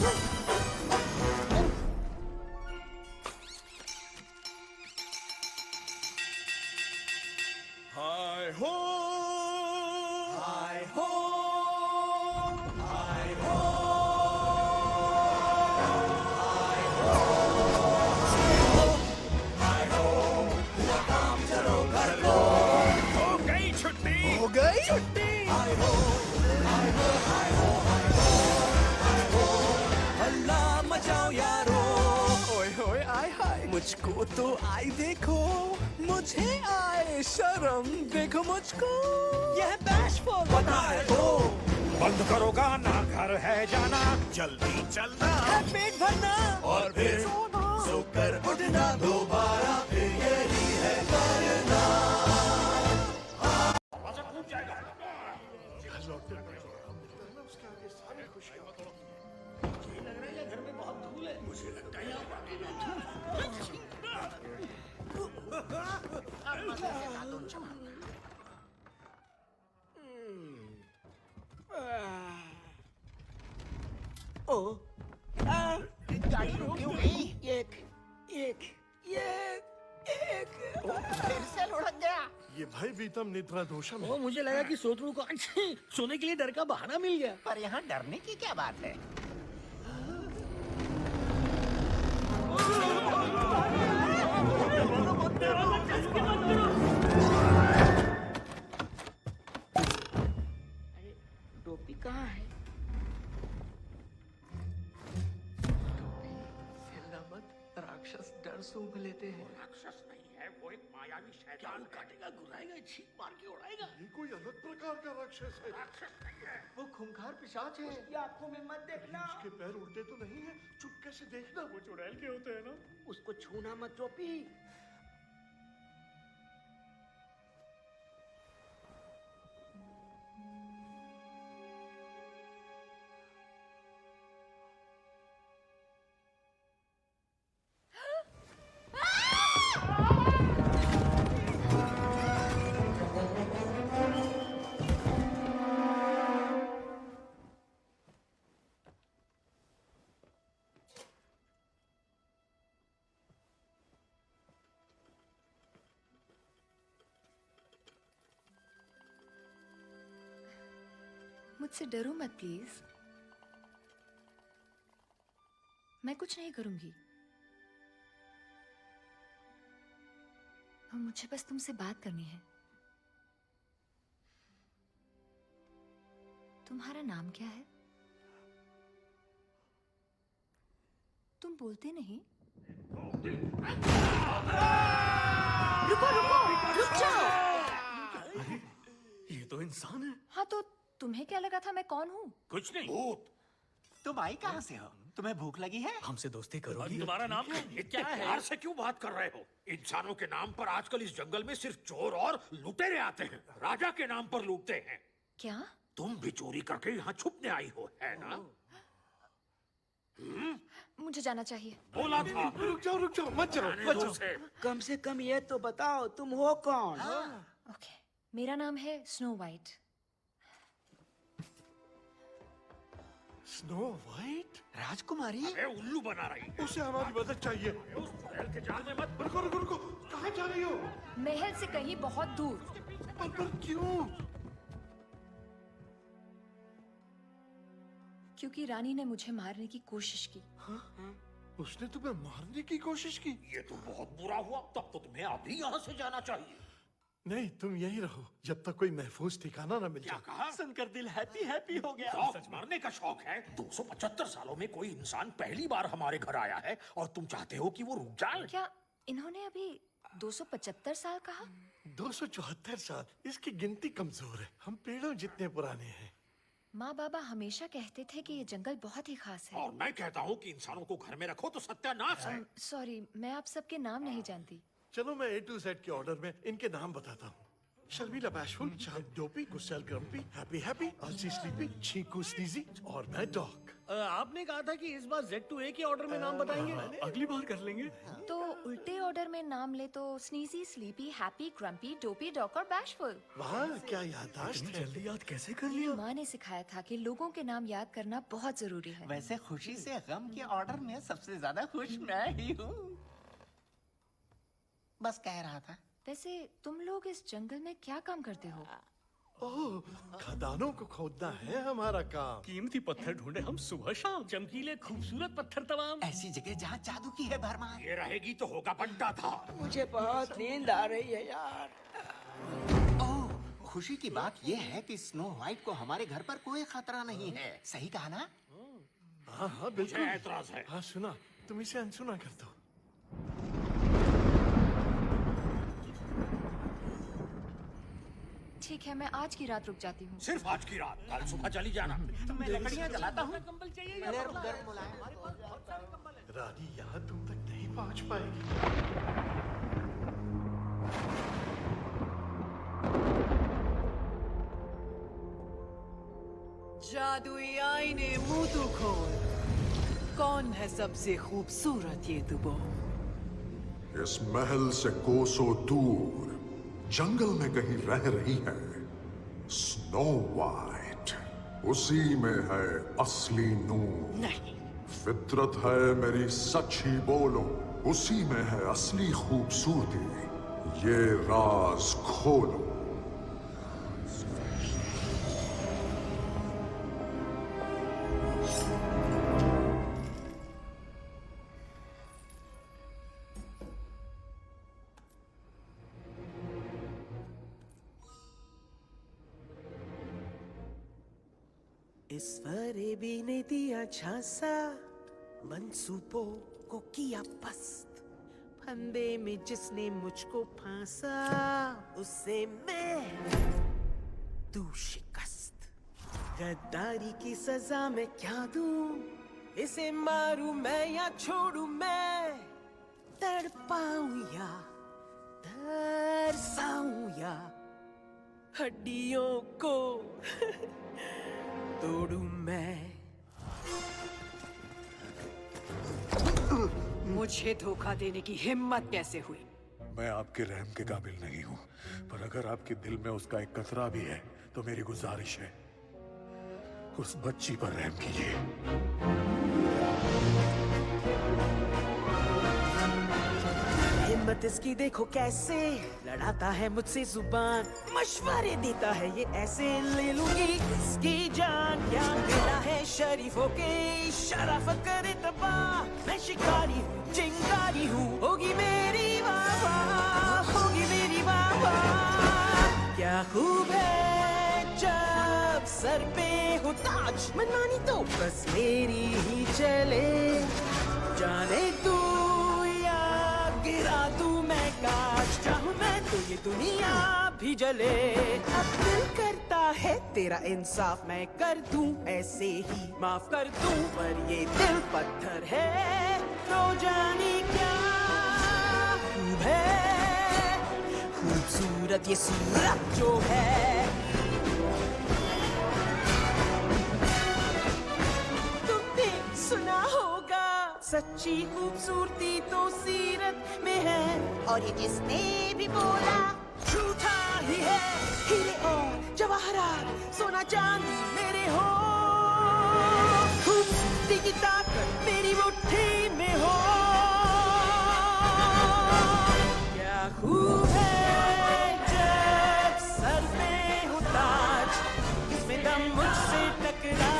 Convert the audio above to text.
हाय हो, हाय हो, हाय हो, हाय हो, हुआ काम चलो घर को। हो गई छुट्टी। हो गई छुट्टी। हाय हो, हाय हो, हाय हो, हाय हो, हल्ला मचाओ यारो। ओए होए आय हाय, मुझको तो आई देखो, मुझे आए शर्म देखो मुझको। यह बैशफुल पता है तो बंद करो गाना, घर है जाना, जल्दी चलना है पेट भरना और फिर सोना। सोकर उठना दोबारा फिर यही है करना। कूद जाएगा। घर में बहुत धूल है, मुझे लगता है यहाँ ओ गाड़ी रुकी हो गई। एक एक एक फिर से लुढ़क गया। ये भाई वीतम निद्रा दोषम ओ, है। मुझे लगा कि सोतरू को सोने के लिए डर का बहाना मिल गया। पर यहाँ डरने की क्या बात है? अरे टोपी कहाँ है? राक्षस डर सूंघ लेते हैं। राक्षस नहीं है, वो एक मायावी शैतान काटेगा, गुराएगा, छींक मार के उड़ाएगा। ये कोई अलग प्रकार का राक्षस है। राक्षस नहीं है। वो खूंखार पिशाच है। उसकी आंखों में मत देखना। उसके पैर उल्टे तो नहीं है, चुपके से देखना। वो चुड़ैल के होते हैं ना। उसको छूना मत टोपी। मुझसे डरो मत प्लीज। मैं कुछ नहीं करूंगी। मुझे बस तुमसे बात करनी है। तुम्हारा नाम क्या है? तुम बोलते नहीं। रुको रुको, रुक जाओ। ये तो इंसान है। हाँ तो तुम्हें क्या लगा था मैं कौन हूँ? कुछ नहीं। भूत। तुम आई कहाँ से हो? तुम्हें भूख लगी है? हमसे दोस्ती करोगी? तुम्हारा नाम क्या है? प्यार से क्यों बात कर रहे हो? इंसानों के नाम पर आजकल इस जंगल में सिर्फ चोर और लुटेरे आते हैं। राजा के नाम पर लूटते हैं। क्या? तुम भी चोरी करके यहाँ छुपने आई हो, है ना? मुझे जाना चाहिए। बोला था। रुक जाओ, मत जाओ, जाने मत दो जाओ। उसे। कम से कम ये तो बताओ तुम हो कौन? ओके, मेरा नाम है स्नो वाइट। Snow white? राजकुमारी? अरे उल्लू बना रही है। उसे हमारी मदद चाहिए। उस चुड़ैल के जाल में मत। रुको रुको रुको, कहाँ जा रही हो? महल से कहीं बहुत दूर। पर क्यों? क्योंकि रानी ने मुझे मारने की कोशिश की। उसने तुम्हें मारने की कोशिश की? ये तो बहुत बुरा हुआ। तब तो तुम्हें अभी यहाँ से जाना चाहिए। नहीं, तुम यहीं रहो जब तक कोई महफूज ठिकाना न मिल क्या जाए। कहा? सुनकर दिल हैप्पी हैप्पी हो गया। शौक मारने का शौक है? 275 सालों में कोई इंसान पहली बार हमारे घर आया है और तुम चाहते हो कि वो रुक जाए? क्या इन्होंने अभी 275 साल कहा? 274 साल? इसकी गिनती कमजोर है। हम पेड़ों जितने पुराने हैं। माँ बाबा हमेशा कहते थे कि ये जंगल बहुत ही खास है। और मैं कहता हूँ कि इंसानों को घर में रखो तो सत्यानाश है। सॉरी, मैं आप सबके नाम नहीं जानती। चलो मैं A to Z के ऑर्डर में इनके नाम बताता हूँ। शर्मिला बैशफुल, चांद डोपी, गुस्सैल ग्रम्पी, हैप्पी हैप्पी, आलसी स्लीपी, चीकू स्नीजी और मैं डॉग। आपने कहा था कि इस बार Z2A के ऑर्डर में नाम बताएंगे। अगली बार कर लेंगे। तो उल्टे ऑर्डर में नाम ले तो स्नीजी, स्लीपी, हैप्पी, क्रम्पी, डोपी, डॉक और बैशफुल। वाह क्या याददाश्त है। जल्दी याद कैसे कर लिया? माँ ने सिखाया था कि लोगों के नाम याद करना बहुत जरूरी है। वैसे खुशी से गम के ऑर्डर में सबसे ज्यादा खुश मैं ही हूँ। बस कह रहा था। वैसे तुम लोग इस जंगल में क्या काम करते हो? ओह, खदानों को खोदना है हमारा काम। कीमती पत्थर ढूंढे हम सुबह शाम, चमकीले खूबसूरत पत्थर तमाम। ऐसी जगह जहाँ जादू की है भरमार। ये रहेगी तो होगा बंटा था। मुझे बहुत नींद आ रही है यार। ओह, खुशी की बात ये है कि स्नो व्हाइट को हमारे घर पर कोई खतरा नहीं है। सही कहा ना? हाँ हाँ बिल्कुल। मुझे एतराज है। हाँ सुना, तुम इसे अनसुना कर दो। ठीक है, मैं आज की रात रुक जाती हूँ। सिर्फ आज की रात, कल सुबह चली जाना। मैं लकड़ियाँ जलाता हूँ। कंबल चाहिए या गर्म पतला? गर्म मुलायम। रानी यहाँ तुम तक नहीं पहुँच पाएगी। जादुई आईने मुंह तू खोल। कौन है सबसे खूबसूरत ये दुबो? इस महल से कोसों दूर जंगल में कहीं रह रही है स्नो वाइट। उसी में है असली नूर। नहीं, फितरत है मेरी, सच ही बोलो। उसी में है असली खूबसूरती। ये राज खोलो। ईश्वरे भी ने दिया झांसा, मंसूबों को किया पस्त। फंदे में जिसने मुझको फांसा, उसे मैं तू शिकस्त। गद्दारी की सजा मैं क्या दूं? इसे मारूं मैं या छोड़ूं मैं? तड़पाऊं या तरसाऊं या हड्डियों को तोड़ूं मैं? मुझे धोखा देने की हिम्मत कैसे हुई? मैं आपके रहम के काबिल नहीं हूँ, पर अगर आपके दिल में उसका एक कतरा भी है तो मेरी गुजारिश है, उस बच्ची पर रहम कीजिए। हिम्मत इसकी देखो कैसे लड़ाता है मुझसे जुबान, मशवरे देता है ये ऐसे। ले लूंगी इसकी जान। क्या मेरा है शरीफों के शराफत करे तबाह। मैं शिकारी हूँ, चिंगारी हूँ, होगी मेरी वाह वाह, होगी मेरी वाह वाह। क्या खूब है जब सर पे हो ताज। मनमानी तो बस मेरी ही चले, जाने तू गिरा तू मैं काश। चाहूं मैं तो ये दुनिया भी जले। अब दिल करता है तेरा इंसाफ मैं कर दूं, ऐसे ही माफ कर दूं। पर ये दिल पत्थर है तो जाने क्या खूब है, खूबसूरत ये सूरत जो है। तुमने सुना होगा सच्ची खूबसूरती तो सीरत में है, और ये जिसने भी बोला झूठा ही है। हीरे और जवाहरात, सोना चांदी मेरे हो, खूबसूरती की ताकत मेरी मुट्ठी में हो। क्या खूब है जब सर पे हो ताज, इसमें दम मुझसे टकरा